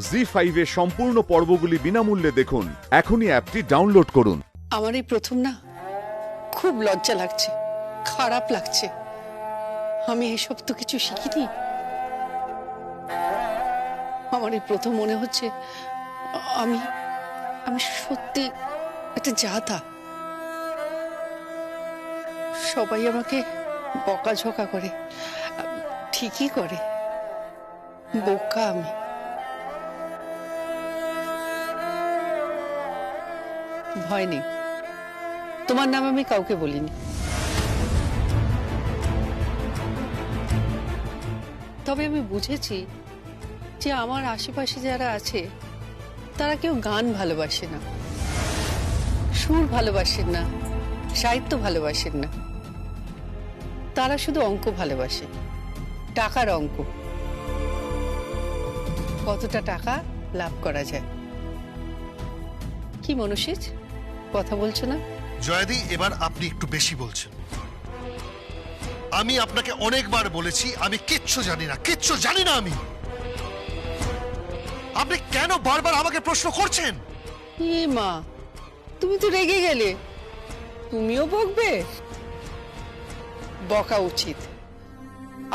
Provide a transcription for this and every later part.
জি5 এর সম্পূর্ণ পর্বগুলি বিনামূল্যে দেখুন। এখনই অ্যাপটি ডাউনলোড করুন। আমার এই প্রথম না, খুব লজ্জা লাগছে, খারাপ লাগছে। আমি এসব তো কিছু শিখিনি। আমার এই প্রথম মনে হচ্ছে আমি আমি সত্যি একটা জাতা। সবাই আমাকে বকাঝকা করে, ঠিকই করে, বোকা আমি। ভয় নেই, তোমার নাম আমি কাউকে বলিনি। তবে আমি বুঝেছি যে আমার আশেপাশে যারা আছে তারা কেউ গান ভালোবাসে না, সুর ভালোবাসেন না, সাহিত্য ভালোবাসেন না। তারা শুধু অঙ্ক ভালোবাসে, টাকার অঙ্ক। কতটা টাকা লাভ করা যায়। কি মনুষিজ, কথা বলছো না? জয়াদি, এবার আপনি একটু বেশি বলছেন। আমি আপনাকে অনেকবার বলেছি আমি কিচ্ছু জানি না, কিচ্ছু জানি না আমি। আপনি কেন বারবার আমাকে প্রশ্ন করছেন? এ মা, তুমি তো রেগে গেলে, তুমিও বকবে? বকা উচিত,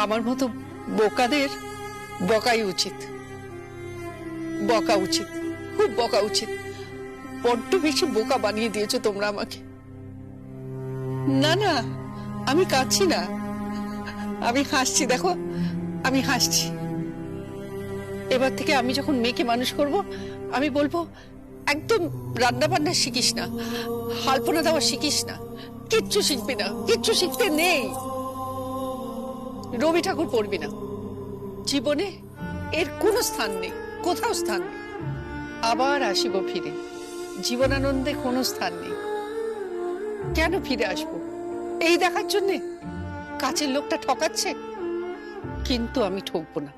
আমার মতো বোকাদের বকাই উচিত। বকা উচিত, খুব বকা উচিত। বড্ড বেশি বোকা বানিয়ে দিয়েছো তোমরা আমাকে। না না, আমি কাঁদছি না, আমি হাসছি। দেখো, আমি হাসছি। এবার থেকে আমি যখন মেয়েকে মানুষ করব, আমি বলবো একদম রান্না বান্না শিখিস না, হালপনা দেওয়া শিখিস না, কিচ্ছু শিখবি না, কিচ্ছু শিখতে নেই। রবি ঠাকুর পড়বি না, জীবনে এর কোনো স্থান নেই, কোথাও স্থান নেই। আবার আসিব ফিরে, জীবনানন্দে কোনো স্থান নেই। কেন ফিরে আসবো? এই দেখার জন্যে কাছের লোকটা ঠকাচ্ছে? কিন্তু আমি ঠকবো না,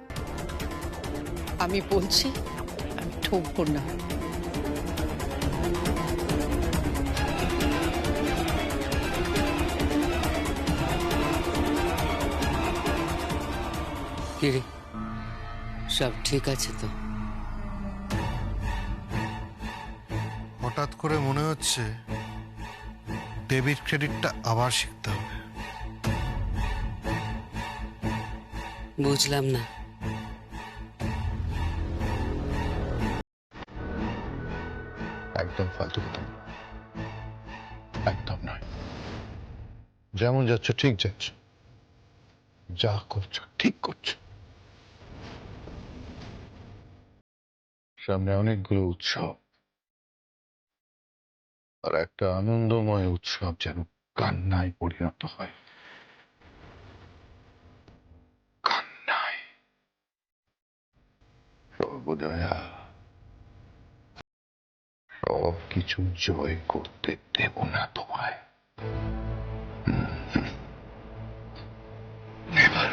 আমি বলছি আমি ঠকবো না। কিরে, সব ঠিক আছে তো? হঠাৎ করে মনে হচ্ছে ডেবিট ক্রেডিটটা আবার শিখতে হবে। বুঝলাম না। একদম ফালতু কথা, একদম নয়। যেমন যাচ্ছ ঠিক যাচ্ছ, যা করছো ঠিক করছো। সামনে অনেকগুলো উৎসব, আর একটা আনন্দময় উৎসব যেন কান্নায় পরিণত হয়। কান্নায়। সর্বদয়া সব কিছু জয় করতে দেব না তোমায়। এবার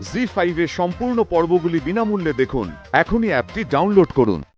জি5 এর সম্পূর্ণ পর্বগুলি বিনামূল্যে দেখুন। এখনই অ্যাপটি ডাউনলোড করুন।